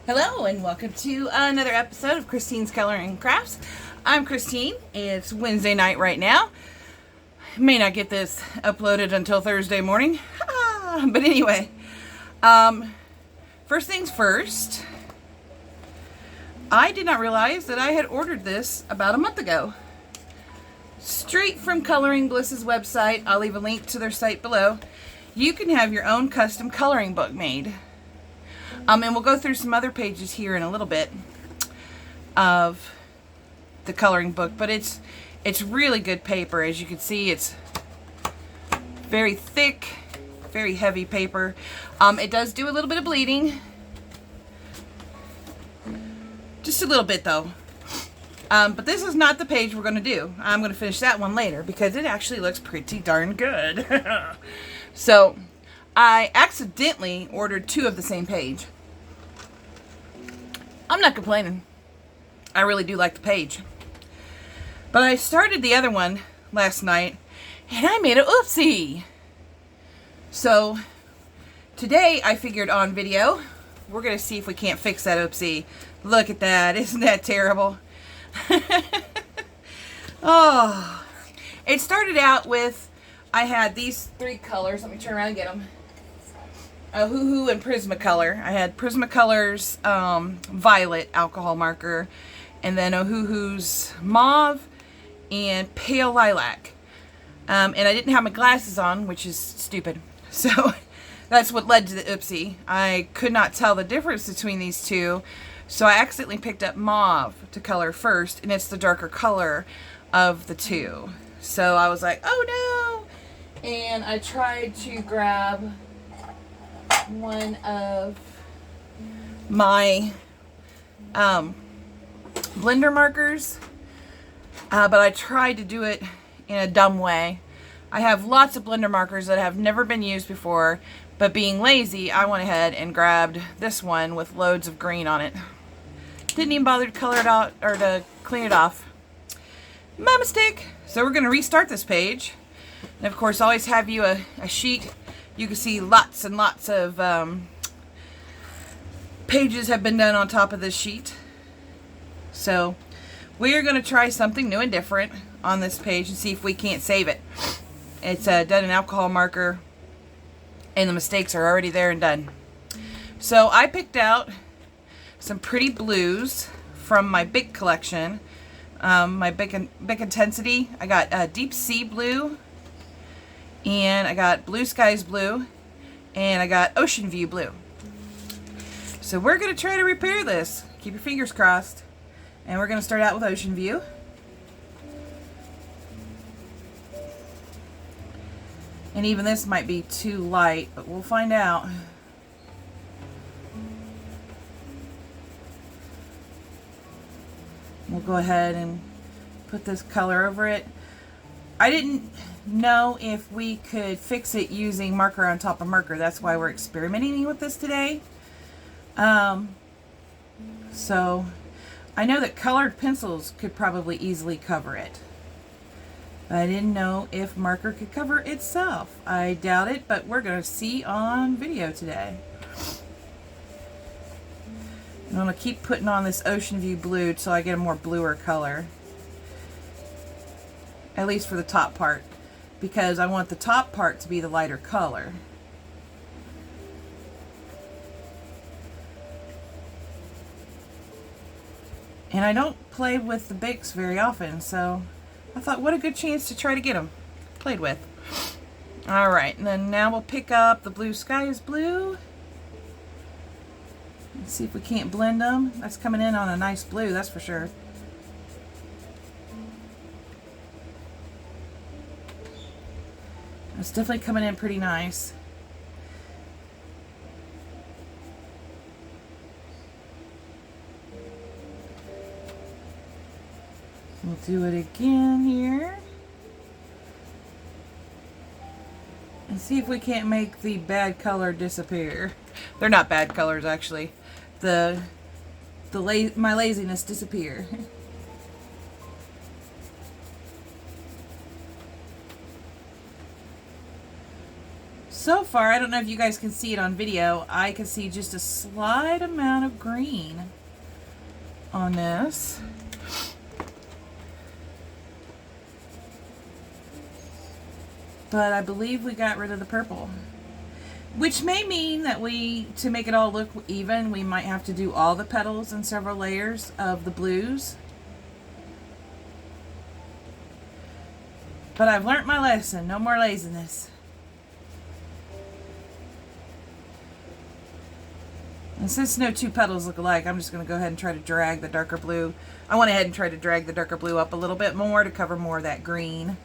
Hello and welcome to another episode of Christine's Coloring Crafts. I'm Christine. It's Wednesday night right now. May not get this uploaded until Thursday morning. But anyway, first things first, I did not realize that I had ordered this about a month ago. Straight from Coloring Bliss's website. I'll leave a link to their site below. You can have your own custom coloring book made. And we'll go through some other pages here in a little bit of the coloring book, but it's really good paper. As you can see, it's very thick, very heavy paper. It does do a little bit of bleeding, just a little bit though. But this is not the page we're going to do. I'm going to finish that one later because it actually looks pretty darn good. So I accidentally ordered two of the same page. I'm not complaining. I really do like the page. But I started the other one last night and I made an oopsie. So today I figured on video, we're going to see if we can't fix that oopsie. Look at that. Isn't that terrible? Oh, it started out with, I had these three colors. Let me turn around and get them. Ohuhu and Prismacolor. I had Prismacolor's violet alcohol marker, and then Ohuhu's mauve and pale lilac. And I didn't have my glasses on, which is stupid. So that's what led to the oopsie. I could not tell the difference between these two, so I accidentally picked up mauve to color first, and it's the darker color of the two. So I was like, oh no! And I tried to grab one of my blender markers, but I tried to do it in a dumb way. I have lots of blender markers that have never been used before, but being lazy, I went ahead and grabbed this one with loads of green on it. Didn't even bother to color it out or to clean it off. My mistake. So we're going to restart this page, and of course always have you a sheet. You can see lots and lots of pages have been done on top of this sheet. So we are going to try something new and different on this page and see if we can't save it. It's done in alcohol marker, and the mistakes are already there and done. So I picked out some pretty blues from my Bic collection, my Bic Intensity. I got Deep Sea Blue, and I got Blue Skies Blue, and I got Ocean View Blue. So we're going to try to repair this. Keep your fingers crossed. And we're going to start out with Ocean View. And even this might be too light, but we'll find out. We'll go ahead and put this color over it. I didn't know if we could fix it using marker on top of marker. That's why we're experimenting with this today. So I know that colored pencils could probably easily cover it. I didn't know if marker could cover itself. I doubt it, but we're going to see on video today. I'm going to keep putting on this Ocean View Blue until I get a more bluer color. At least for the top part, because I want the top part to be the lighter color. And I don't play with the Bics very often, so I thought what a good chance to try to get them played with. Alright, and then now we'll pick up the Blue Skies Blue. Let's see if we can't blend them. That's coming in on a nice blue, that's for sure. It's definitely coming in pretty nice. We'll do it again here. And see if we can't make the bad color disappear. They're not bad colors, actually. My laziness disappear. So far, I don't know if you guys can see it on video, I can see just a slight amount of green on this. But I believe we got rid of the purple. Which may mean that to make it all look even, we might have to do all the petals in several layers of the blues. But I've learnt my lesson. No more laziness. And since no two petals look alike, I'm just going to go ahead and try to drag the darker blue. I went ahead and tried to drag the darker blue up a little bit more to cover more of that green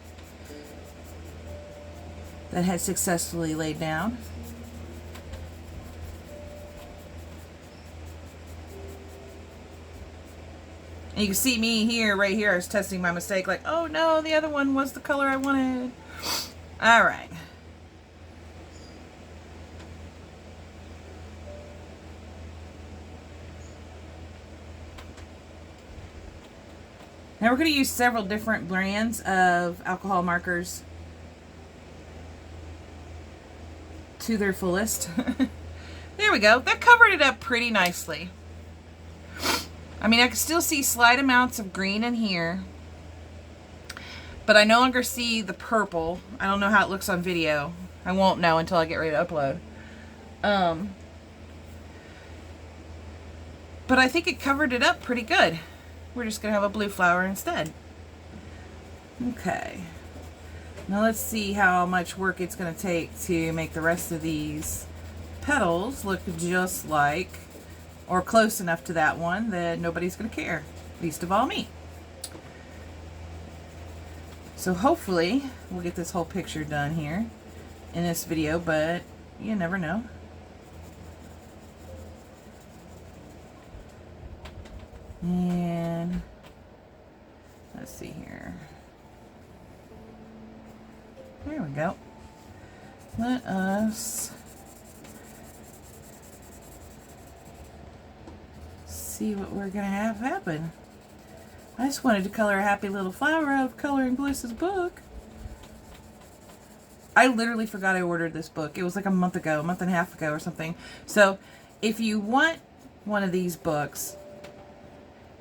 that had successfully laid down. And you can see me here, right here, I was testing my mistake, like, oh no, the other one was the color I wanted. All right. Now we're going to use several different brands of alcohol markers to their fullest. There we go. That covered it up pretty nicely. I mean, I can still see slight amounts of green in here, but I no longer see the purple. I don't know how it looks on video. I won't know until I get ready to upload. But I think it covered it up pretty good. We're just going to have a blue flower instead. Okay. Now let's see how much work it's going to take to make the rest of these petals look just like, or close enough to that one that nobody's going to care. Least of all me. So hopefully we'll get this whole picture done here in this video, but you never know. And let's see here. There we go. Let us see what we're gonna have happen. I just wanted to color a happy little flower out of Coloring Bliss's book. I literally forgot I ordered this book. It was like a month ago, a month and a half ago or something. So if you want one of these books,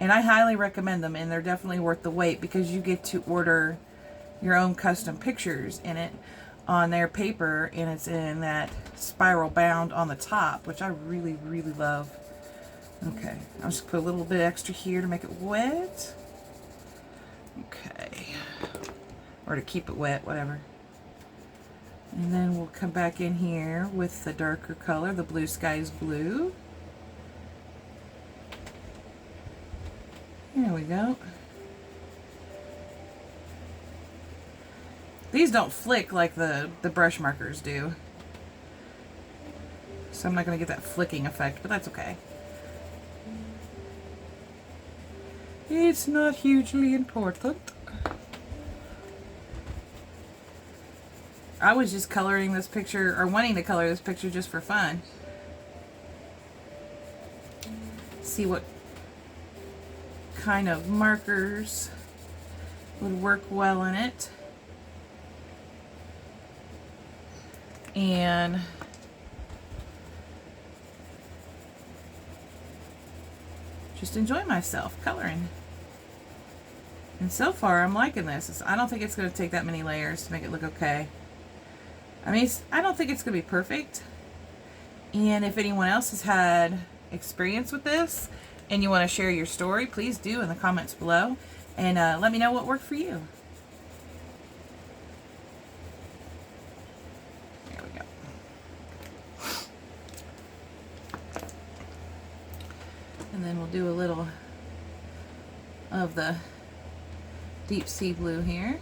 and I highly recommend them, and they're definitely worth the wait because you get to order your own custom pictures in it on their paper, and it's in that spiral bound on the top, which I really, really love. Okay, I'll just put a little bit extra here to make it wet. Okay, or to keep it wet, whatever. And then we'll come back in here with the darker color, the Blue Skies Blue. There we go. These don't flick like the brush markers do. So I'm not going to get that flicking effect, but that's okay. It's not hugely important. I was just coloring this picture, or wanting to color this picture just for fun. See what kind of markers would work well in it. And just enjoy myself coloring. And so far I'm liking this. I don't think it's going to take that many layers to make it look okay. I mean, I don't think it's going to be perfect. And if anyone else has had experience with this and you want to share your story, please do in the comments below. And let me know what worked for you. There we go. And then we'll do a little of the deep sea blue here.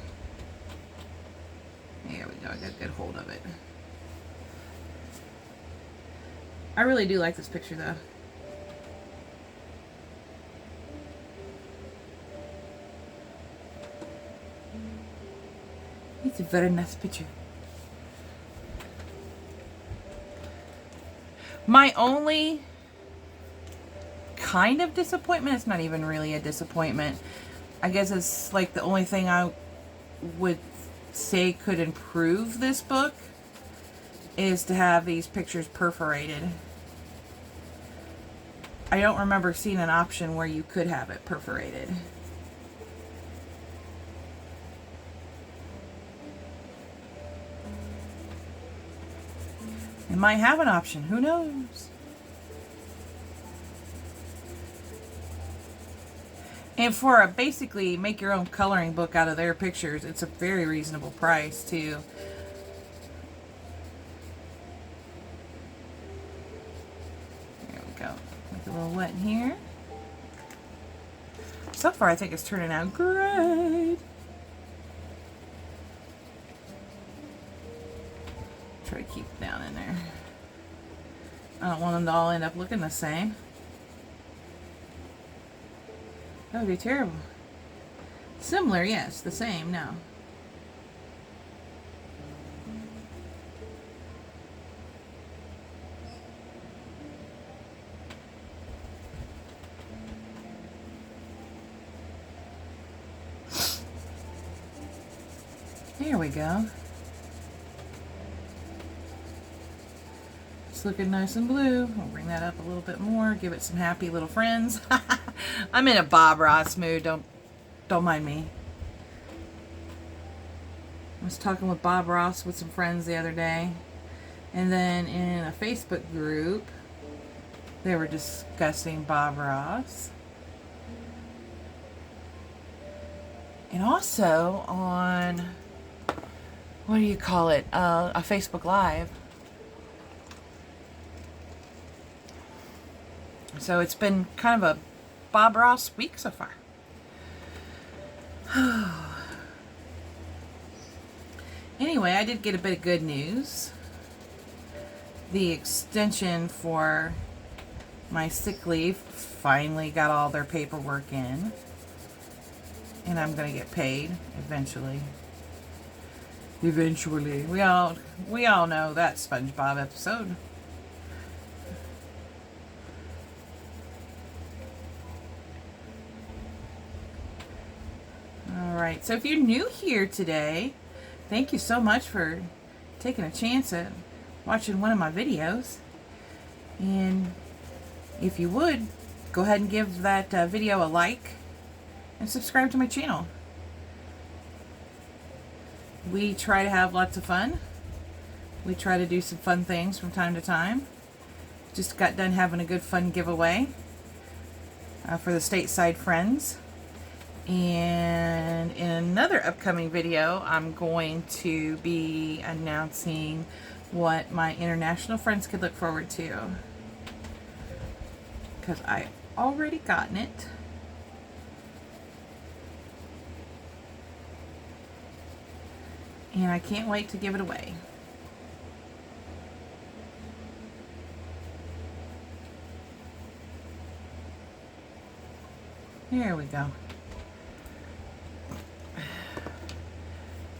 There we go, I got a good hold of it. I really do like this picture though. It's a very nice picture. My only kind of disappointment, it's not even really a disappointment. I guess it's like the only thing I would say could improve this book is to have these pictures perforated. I don't remember seeing an option where you could have it perforated. It might have an option, who knows? And for a basically make your own coloring book out of their pictures, it's a very reasonable price too. There we go. Make it a little wet in here. So far I think it's turning out great. Try to keep it down in there. I don't want them to all end up looking the same. That would be terrible. Similar, yes. The same, no. There we go. It's looking nice and blue. I'll bring that up a little bit more. Give it some happy little friends. I'm in a Bob Ross mood. Don't mind me. I was talking with Bob Ross with some friends the other day. And then in a Facebook group, they were discussing Bob Ross. And also on, what do you call it? A Facebook Live. So it's been kind of a Bob Ross week so far. Anyway, I did get a bit of good news. The extension for my sick leave finally got all their paperwork in. And I'm going to get paid eventually. Eventually. We all know that SpongeBob episode. Alright, so if you're new here today, thank you so much for taking a chance at watching one of my videos. And if you would, go ahead and give that video a like and subscribe to my channel. We try to have lots of fun. We try to do some fun things from time to time. Just got done having a good fun giveaway for the stateside friends. And in another upcoming video, I'm going to be announcing what my international friends could look forward to. Because I already gotten it. And I can't wait to give it away. There we go.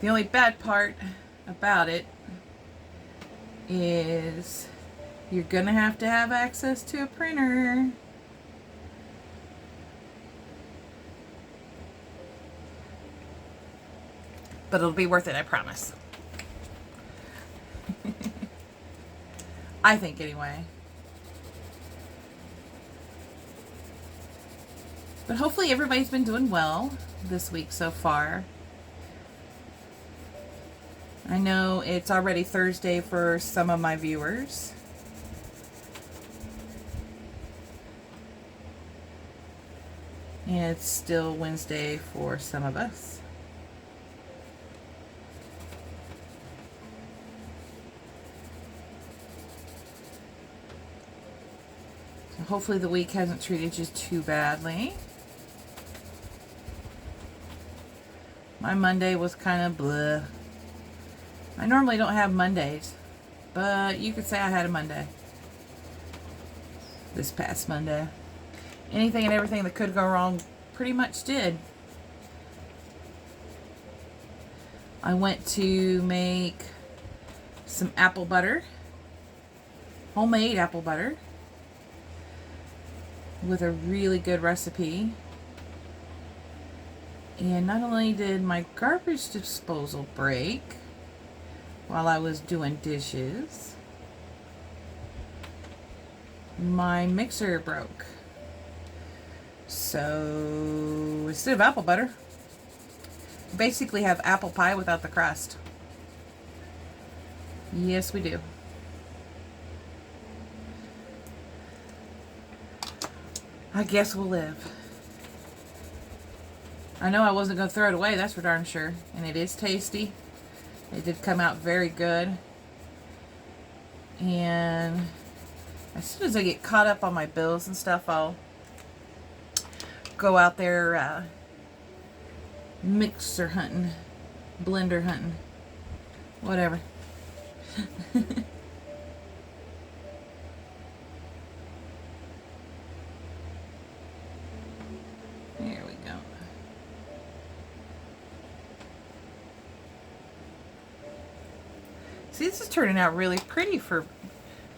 The only bad part about it is you're gonna have to have access to a printer. But it'll be worth it, I promise. I think anyway. But hopefully everybody's been doing well this week so far. I know it's already Thursday for some of my viewers. And it's still Wednesday for some of us. So hopefully the week hasn't treated you too badly. My Monday was kind of bleh. I normally don't have Mondays, but you could say I had a Monday. This past Monday. Anything and everything that could go wrong pretty much did. I went to make some apple butter. Homemade apple butter. With a really good recipe. And not only did my garbage disposal break, while I was doing dishes. My mixer broke. So instead of apple butter, basically have apple pie without the crust. Yes, we do. I guess we'll live. I know I wasn't going to throw it away, that's for darn sure. And it is tasty. It did come out very good. And as soon as I get caught up on my bills and stuff, I'll go out there mixer hunting, blender hunting, whatever. There we go. See, this is turning out really pretty for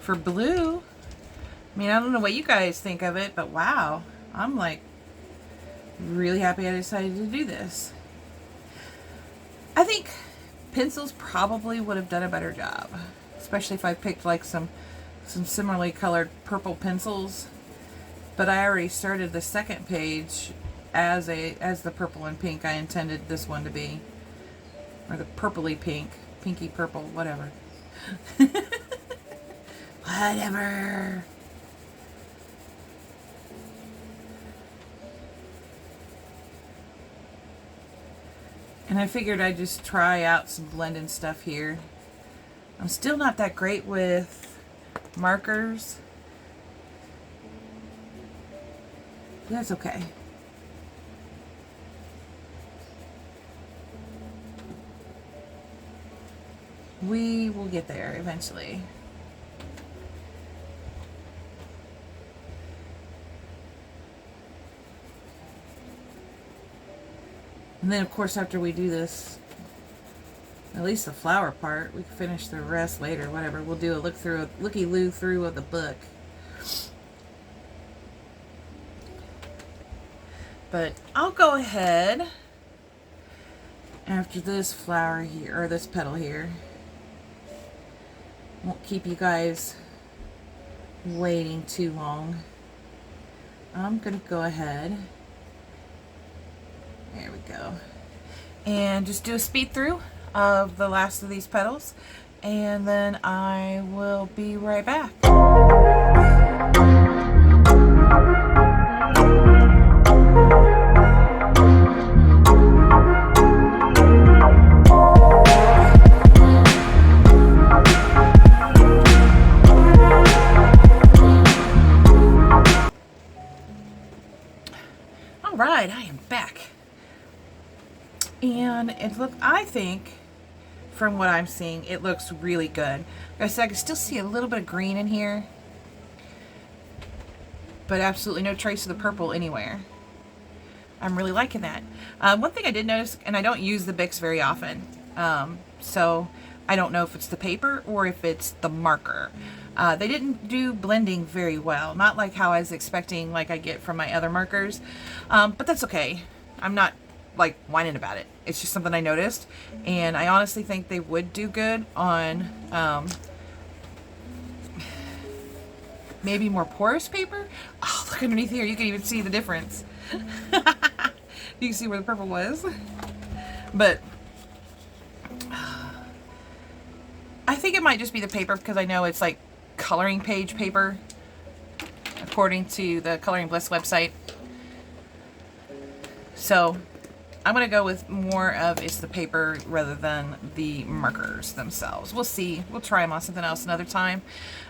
blue. I mean, I don't know what you guys think of it, but wow. I'm like really happy I decided to do this. I think pencils probably would have done a better job, especially if I picked like some similarly colored purple pencils. But I already started the second page as the purple and pink I intended this one to be, or the purpley pink, pinky purple, whatever. Whatever. And I figured I'd just try out some blending stuff here. I'm still not that great with markers. That's okay. We will get there eventually. And then, of course, after we do this, at least the flower part, we can finish the rest later, whatever. We'll do a looky-loo through of the book. But I'll go ahead after this flower here, or this petal here. Won't keep you guys waiting too long. I'm going to go ahead. There we go. And just do a speed through of the last of these petals. And then I will be right back. Alright, I am back. And I think, from what I'm seeing, it looks really good. Like I said, I can still see a little bit of green in here, but absolutely no trace of the purple anywhere. I'm really liking that. One thing I did notice, and I don't use the Bics very often, so I don't know if it's the paper or if it's the marker. They didn't do blending very well, not like how I was expecting, like I get from my other markers, but that's okay. I'm not like whining about it. It's just something I noticed, and I honestly think they would do good on maybe more porous paper. Oh, look underneath here, you can even see the difference. You can see where the purple was. But I think it might just be the paper, because I know it's like coloring page paper according to the Coloring Bliss website. So I'm going to go with more of it's the paper rather than the markers themselves. We'll see. We'll try them on something else another time.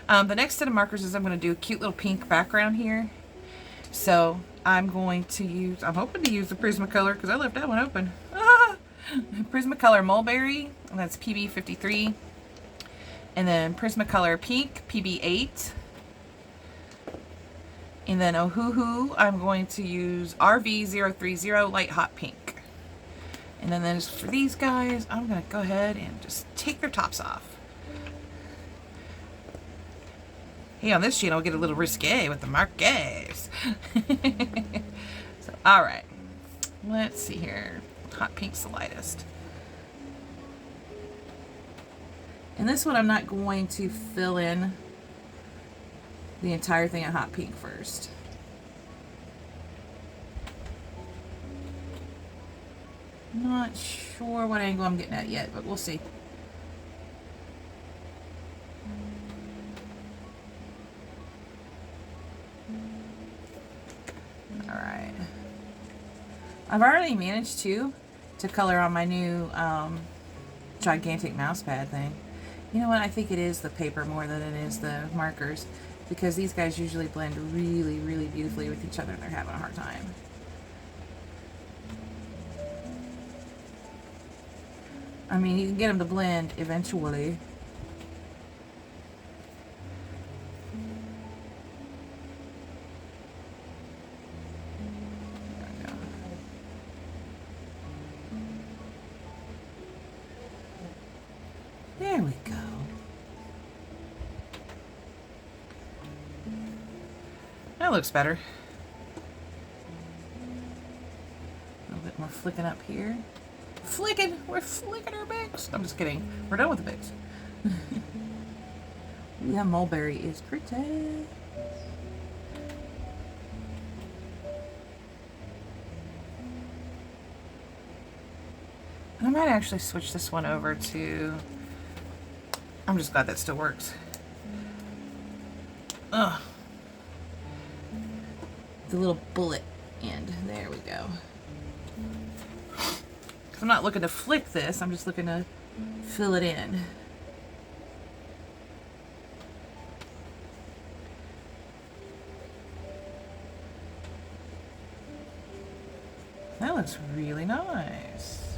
The next set of markers is I'm going to do a cute little pink background here. So I'm hoping to use the Prismacolor, because I left that one open. Prismacolor Mulberry, and that's PB53. And then Prismacolor Pink, PB8. And then Ohuhu, I'm going to use RV030 Light Hot Pink. And then as for these guys, I'm going to go ahead and just take their tops off. Hey, on this channel, we'll get a little risque with the markers. So, alright. Let's see here. Hot Pink's the lightest. And this one I'm not going to fill in the entire thing in hot pink first. Not sure what angle I'm getting at yet, but we'll see. Alright. I've already managed to color on my new gigantic mouse pad thing. You know what? I think it is the paper more than it is the markers, because these guys usually blend really, really beautifully with each other and they're having a hard time. I mean, you can get them to blend eventually. There we go. That looks better. A little bit more flicking up here. Flicking! We're flicking our bics! I'm just kidding. We're done with the bics. Yeah, mulberry is pretty. And I might actually switch this one over to... I'm just glad that still works. Ugh. The little bullet end. There we go. I'm not looking to flick this, I'm just looking to fill it in. That looks really nice.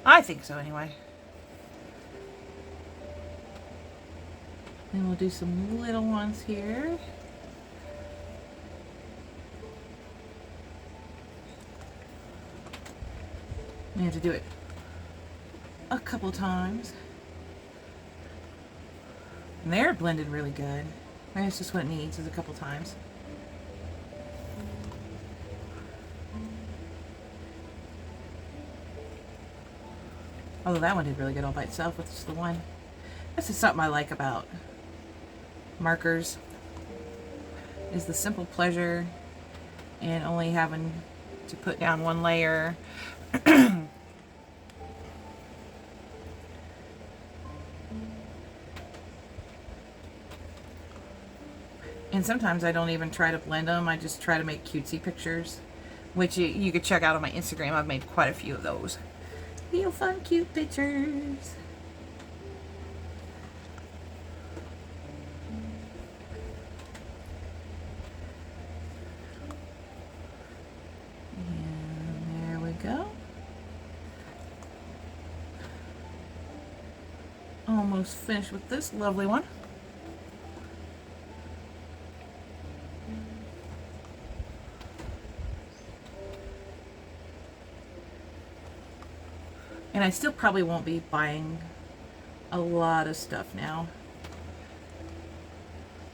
I think so anyway. And we'll do some little ones here. You have to do it a couple times. And they're blended really good. That's just what it needs, is a couple times. Although that one did really good all by itself with just the one. This is something I like about markers, is the simple pleasure and only having to put down one layer. And sometimes I don't even try to blend them, I just try to make cutesy pictures, which you could check out on my Instagram. I've made quite a few of those. Real fun, cute pictures. And there we go. Almost finished with this lovely one. And I still probably won't be buying a lot of stuff now,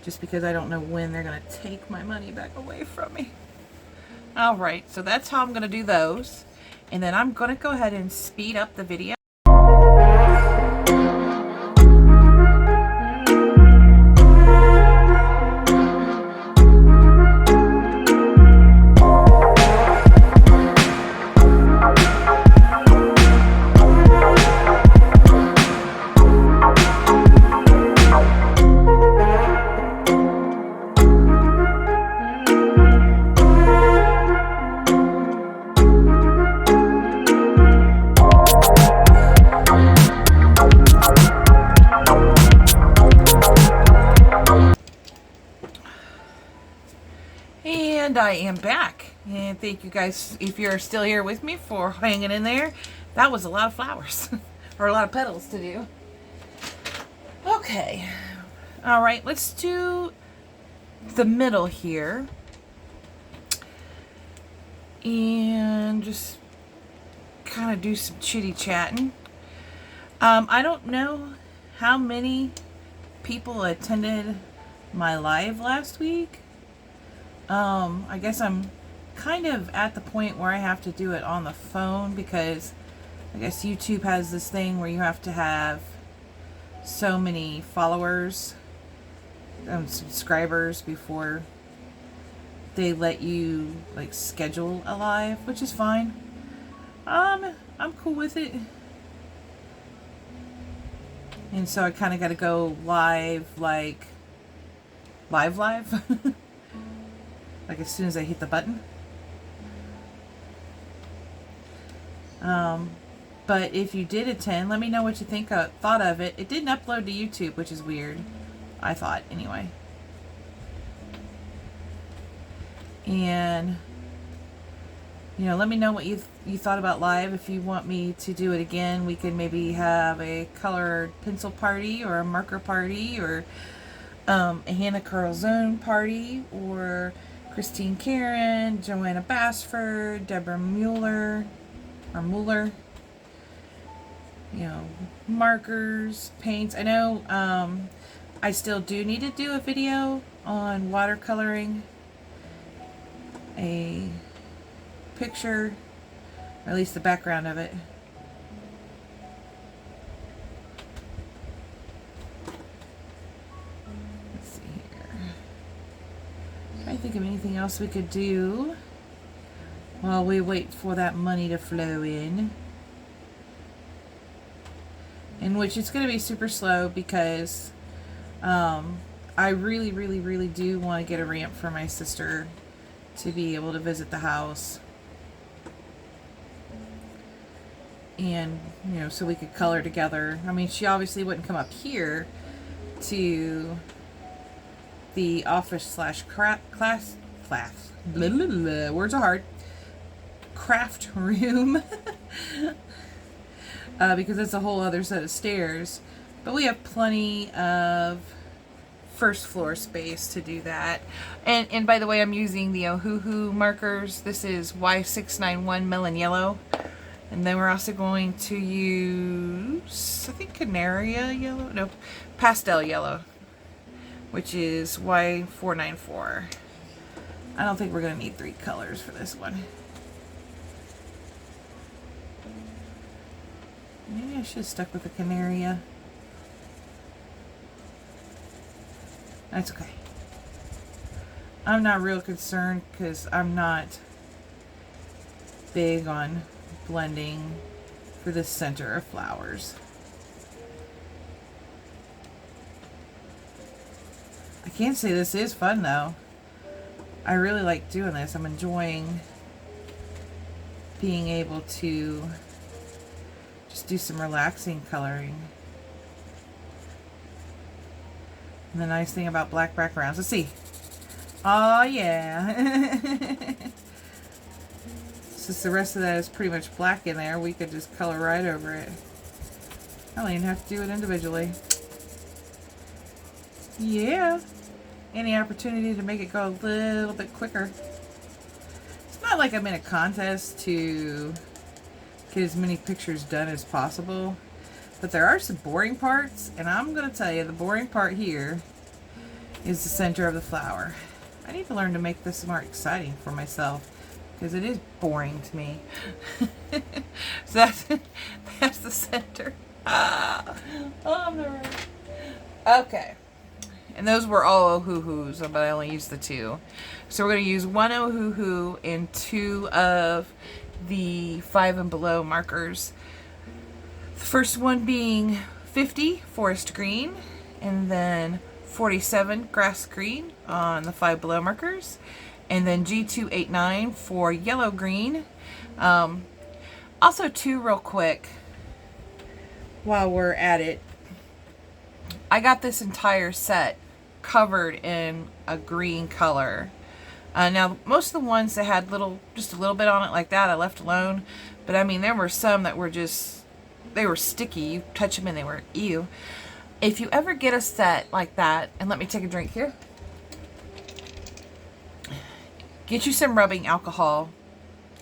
just because I don't know when they're going to take my money back away from me. Alright, so that's how I'm going to do those. And then I'm going to go ahead and speed up the video. And I am back, and thank you guys if you're still here with me for hanging in there. That was a lot of flowers or a lot of petals to do. Okay, all right, let's do the middle here and just kind of do some chitty chatting. I don't know how many people attended my live last week. I guess I'm kind of at the point where I have to do it on the phone because I guess YouTube has this thing where you have to have so many followers and subscribers before they let you like schedule a live, which is fine. I'm cool with it. And so I kind of got to go live, like live like as soon as I hit the button. But if you did attend, let me know what you thought of it. It didn't upload to YouTube, which is weird. I thought, anyway. And, you know, let me know what you thought about live. If you want me to do it again, we could maybe have a colored pencil party or a marker party or a Hannah Carlzone party or Christine Karen, Joanna Basford, Deborah Mueller. You know, markers, paints. I know I still do need to do a video on watercoloring a picture, or at least the background of it. Let's see here. Trying to think of anything else we could do while we wait for that money to flow in. In which it's going to be super slow because I really do want to get a ramp for my sister to be able to visit the house. And, you know, so we could color together. I mean, she obviously wouldn't come up here to the office class. Words are hard. Craft room. Because it's a whole other set of stairs. But we have plenty of first floor space to do that. And by the way, I'm using the Ohuhu markers. This is Y691 Melon Yellow. And then we're also going to use, I think, Canaria Yellow? No, Pastel Yellow, which is Y494. I don't think we're going to need 3 colors for this one. Maybe I should have stuck with the Canaria. That's okay. I'm not real concerned because I'm not big on blending for the center of flowers. I can't say this is fun though. I really like doing this. I'm enjoying being able to just do some relaxing coloring. And the nice thing about black backgrounds, let's see. Oh yeah. Since the rest of that is pretty much black in there, we could just color right over it. I don't even have to do it individually. Yeah. Any opportunity to make it go a little bit quicker. It's not like I'm in a contest to get as many pictures done as possible. But there are some boring parts, and I'm going to tell you the boring part here is the center of the flower. I need to learn to make this more exciting for myself because it is boring to me. So that's the center. Oh, I'm not ready. Okay. And those were all Ohuhus, but I only used the 2. So we're going to use 1 Ohuhu and 2 of the 5 and below markers. The first one being 50 forest green, and then 47 grass green on the 5 below markers, and then G289 for yellow green. Also, too, real quick, while we're at it, I got this entire set covered in a green color. Now, most of the ones that had just a little bit on it like that, I left alone. But I mean, there were some that were they were sticky. You touch them and they were ew. If you ever get a set like that, and let me take a drink here. Get you some rubbing alcohol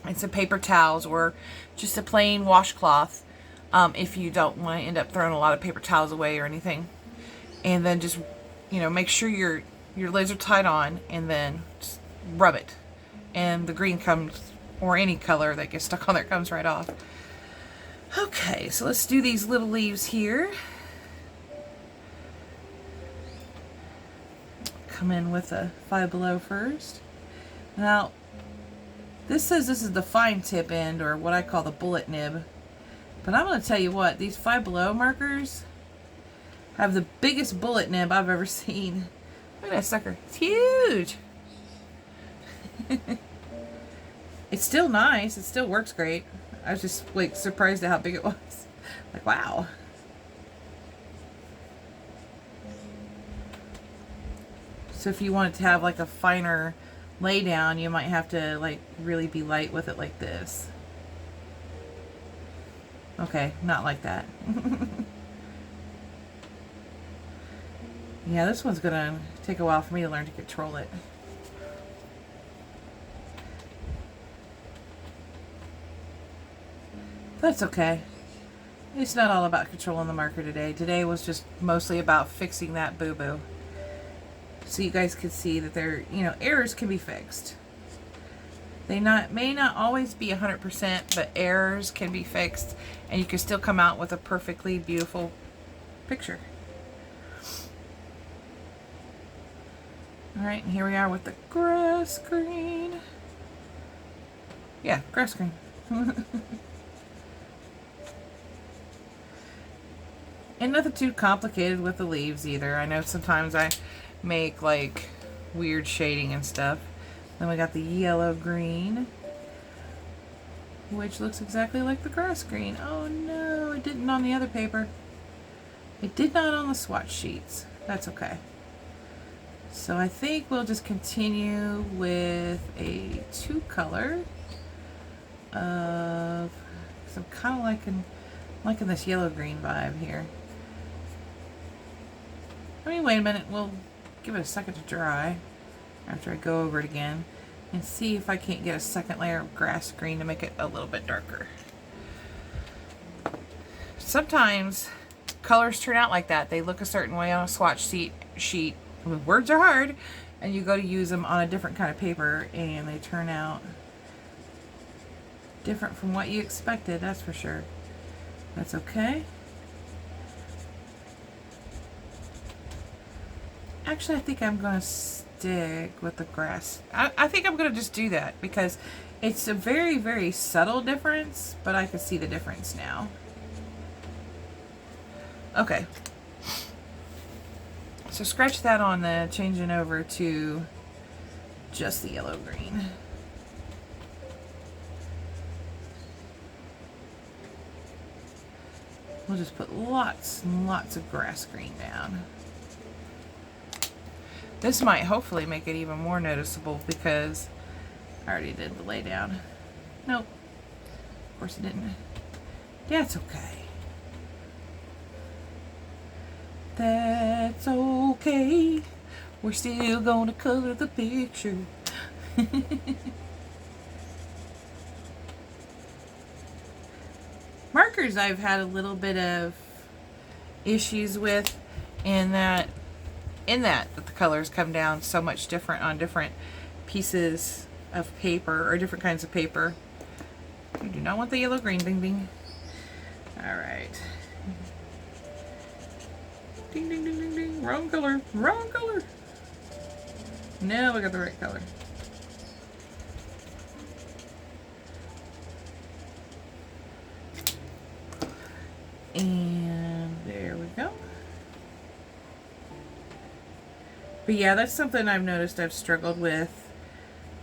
and some paper towels or just a plain washcloth if you don't want to end up throwing a lot of paper towels away or anything. And then just, make sure your lids are tied on and then just rub it. and the green comes, or any color that gets stuck on there comes right off. Okay, so let's do these little leaves here. Come in with a Five Below first. Now, this says this is the fine tip end, or what I call the bullet nib. But I'm going to tell you what, these Five Below markers have the biggest bullet nib I've ever seen. Look at that sucker. It's huge. It's still nice. It still works great. I was just like surprised at how big it was. Like, wow. So if you wanted to have like a finer lay down, you might have to like really be light with it like this. Okay, not like that. Yeah, this one's gonna take a while for me to learn to control it. That's okay. It's not all about controlling the marker today. Today was just mostly about fixing that boo-boo. So you guys could see that there, you know, errors can be fixed. They may not always be 100%, but errors can be fixed, and you can still come out with a perfectly beautiful picture. All right, and here we are with the grass green. Yeah, grass green. And nothing too complicated with the leaves either. I know sometimes I make like weird shading and stuff. Then we got the yellow green, which looks exactly like the grass green. Oh no, it didn't on the other paper. It did not on the swatch sheets. That's okay. So I think we'll just continue with a two color of, because I'm kind of liking this yellow green vibe here. I mean, wait a minute, we'll give it a second to dry after I go over it again and see if I can't get a second layer of grass green to make it a little bit darker. Sometimes colors turn out like that. They look a certain way on a swatch sheet. I mean, words are hard, and you go to use them on a different kind of paper and they turn out different from what you expected, that's for sure. That's okay. Actually, I think I'm going to stick with the grass. I think I'm going to just do that because it's a very, very subtle difference, but I can see the difference now. Okay. So scratch that on the changing over to just the yellow green. We'll just put lots and lots of grass green down. This might hopefully make it even more noticeable because I already did the lay down. Nope. Of course it didn't. That's okay. That's okay. We're still gonna color the picture. Markers I've had a little bit of issues with in that the colors come down so much different on different pieces of paper or different kinds of paper. You do not want the yellow green, ding ding. All right. Ding ding ding ding ding. Wrong color. Wrong color. No, we got the right color. And there we go. But yeah, that's something I've noticed I've struggled with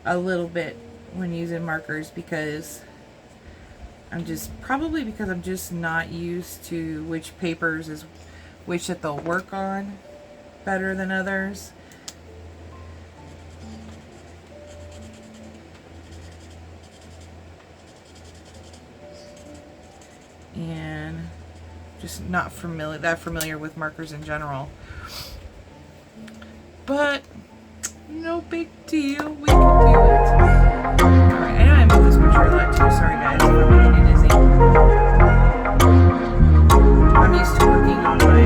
a little bit when using markers because I'm just not used to which papers is which that they'll work on better than others. And just not familiar with markers in general. But no big deal, we can do it. Alright, I know I moved this picture a lot too, sorry guys if I'm making you dizzy. I'm used to working on my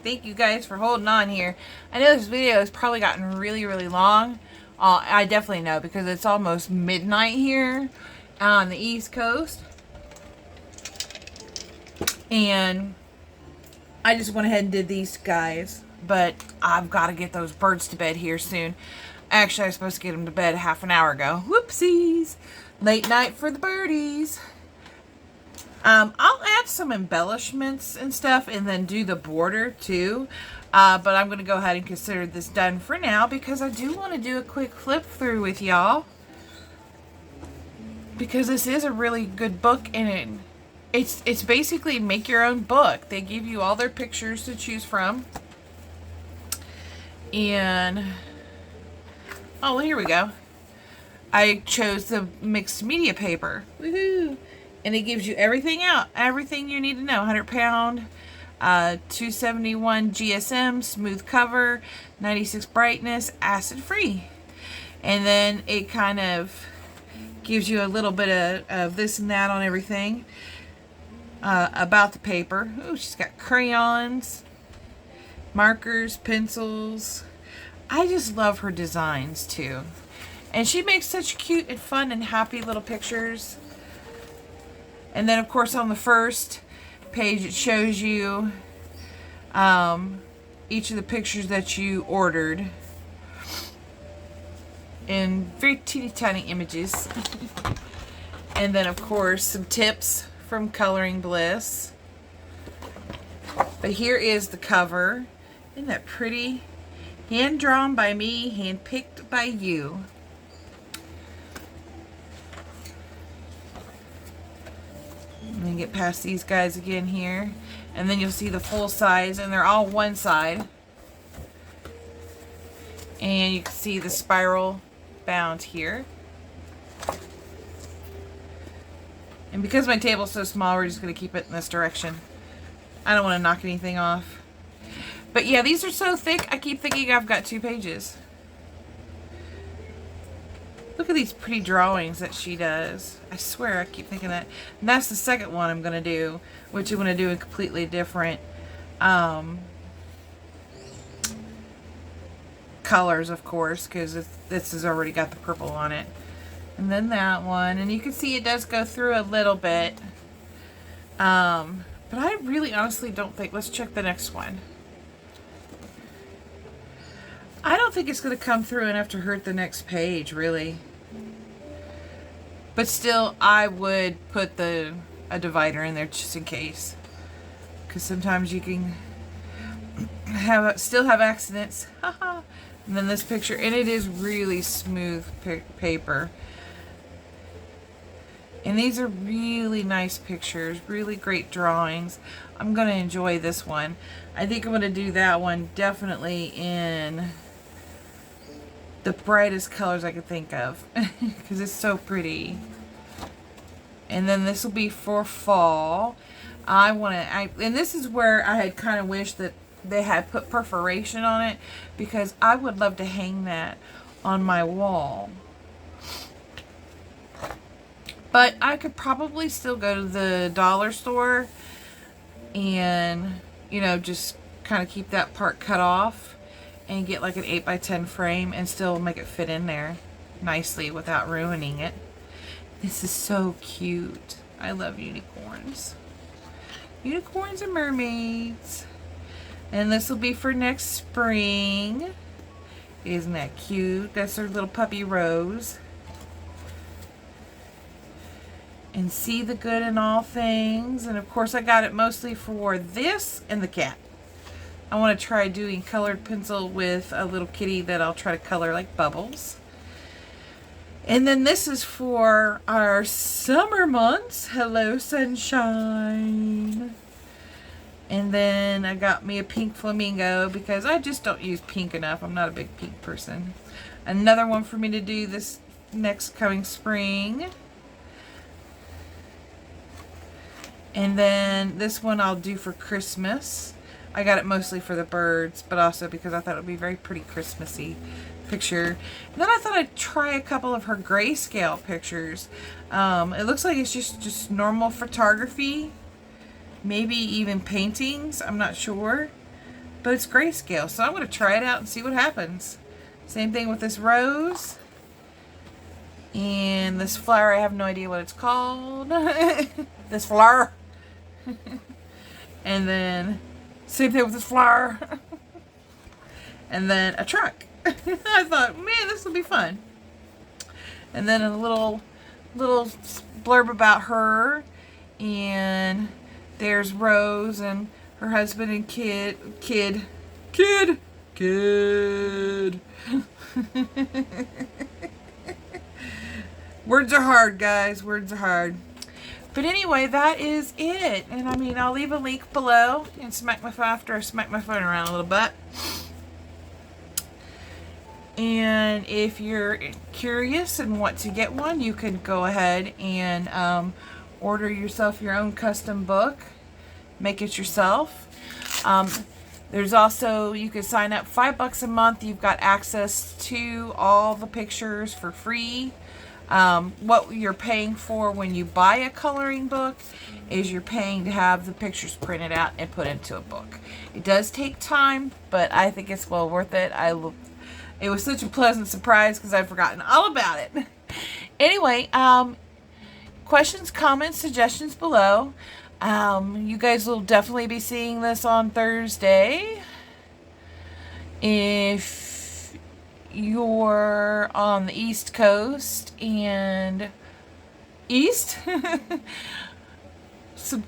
Thank you guys for holding on here. I know this video has probably gotten really, really long. I definitely know because it's almost midnight here on the East Coast. And I just went ahead and did these guys. But I've got to get those birds to bed here soon. Actually, I was supposed to get them to bed half an hour ago. Whoopsies. Late night for the birdies. I'll add some embellishments and stuff and then do the border too. But I'm going to go ahead and consider this done for now because I do want to do a quick flip through with y'all. Because this is a really good book and it's basically make your own book. They give you all their pictures to choose from. And, oh, here we go. I chose the mixed media paper. Woohoo! And it gives you everything out. Everything you need to know. 100 pound, 271 GSM, smooth cover, 96 brightness, acid free. And then it kind of gives you a little bit of this and that on everything. About the paper. Ooh, she's got crayons, markers, pencils. I just love her designs too. And she makes such cute and fun and happy little pictures. And then of course on the first page it shows you each of the pictures that you ordered in very teeny tiny images. And then of course some tips from Coloring Bliss. But here is the cover. Isn't that pretty? Hand drawn by me, hand picked by you. And then get past these guys again here. And then you'll see the full size, and they're all one side. And you can see the spiral bound here. And because my table's so small, we're just going to keep it in this direction. I don't want to knock anything off. But yeah, these are so thick, I keep thinking I've got 2 pages. Look at these pretty drawings that she does. I swear I keep thinking that. And that's the second one I'm going to do, which I'm going to do a completely different colors, of course, because this has already got the purple on it. And then that one. And you can see it does go through a little bit. But I really honestly don't think... Let's check the next one. I don't think it's going to come through enough to hurt the next page, really. But still, I would put a divider in there just in case. Because sometimes you can still have accidents. And then this picture, and it is really smooth paper. And these are really nice pictures, really great drawings. I'm going to enjoy this one. I think I'm going to do that one definitely in the brightest colors I could think of because it's so pretty. And then this will be for fall. And this is where I had kind of wished that they had put perforation on it because I would love to hang that on my wall. But I could probably still go to the dollar store and, you know, just kind of keep that part cut off and get like an 8x10 frame and still make it fit in there nicely without ruining it. This is so cute. I love unicorns. Unicorns and mermaids. And this will be for next spring. Isn't that cute? That's her little puppy Rose. And see the good in all things. And of course I got it mostly for this and the cat. I want to try doing colored pencil with a little kitty that I'll try to color like Bubbles. And then this is for our summer months. Hello, sunshine. And then I got me a pink flamingo because I just don't use pink enough. I'm not a big pink person. Another one for me to do this next coming spring. And then this one I'll do for Christmas. I got it mostly for the birds, but also because I thought it would be very pretty Christmassy picture. And then I thought I'd try a couple of her grayscale pictures. It looks like it's just normal photography. Maybe even paintings. I'm not sure. but it's grayscale. So I'm going to try it out and see what happens. Same thing with this rose. And this flower, I have no idea what it's called. This flower. And then, same thing with this flower. And then a truck. I thought, man, this will be fun. And then a little blurb about her. And there's Rose and her husband and kid. Words are hard, guys. Words are hard. But anyway, that is it. And I mean, I'll leave a link below and smack my phone after I smack my phone around a little bit. And if you're curious and want to get one, you can go ahead and order yourself your own custom book. Make it yourself. There's also, you can sign up $5 a month. You've got access to all the pictures for free. What you're paying for when you buy a coloring book is you're paying to have the pictures printed out and put into a book. It does take time, but I think it's well worth it. It was such a pleasant surprise because I'd forgotten all about it. Anyway, questions, comments, suggestions below. You guys will definitely be seeing this on Thursday. If you're on the East Coast and East, so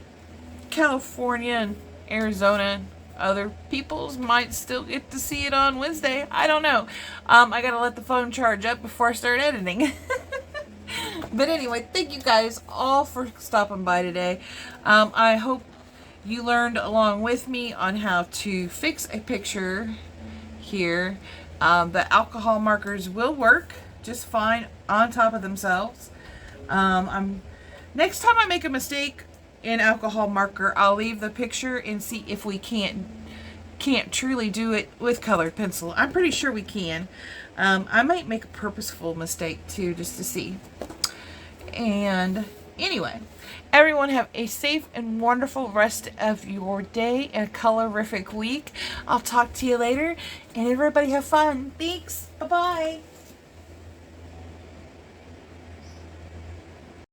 California and Arizona, other peoples might still get to see it on Wednesday. I don't know. I gotta let the phone charge up before I start editing. But anyway, thank you guys all for stopping by today. I hope you learned along with me on how to fix a picture here. The alcohol markers will work just fine on top of themselves. Next time I make a mistake in alcohol marker, I'll leave the picture and see if we can't truly do it with colored pencil. I'm pretty sure we can. I might make a purposeful mistake too, just to see. And anyway, everyone have a safe and wonderful rest of your day and a colorific week. I'll talk to you later, and everybody have fun. Thanks. Bye-bye.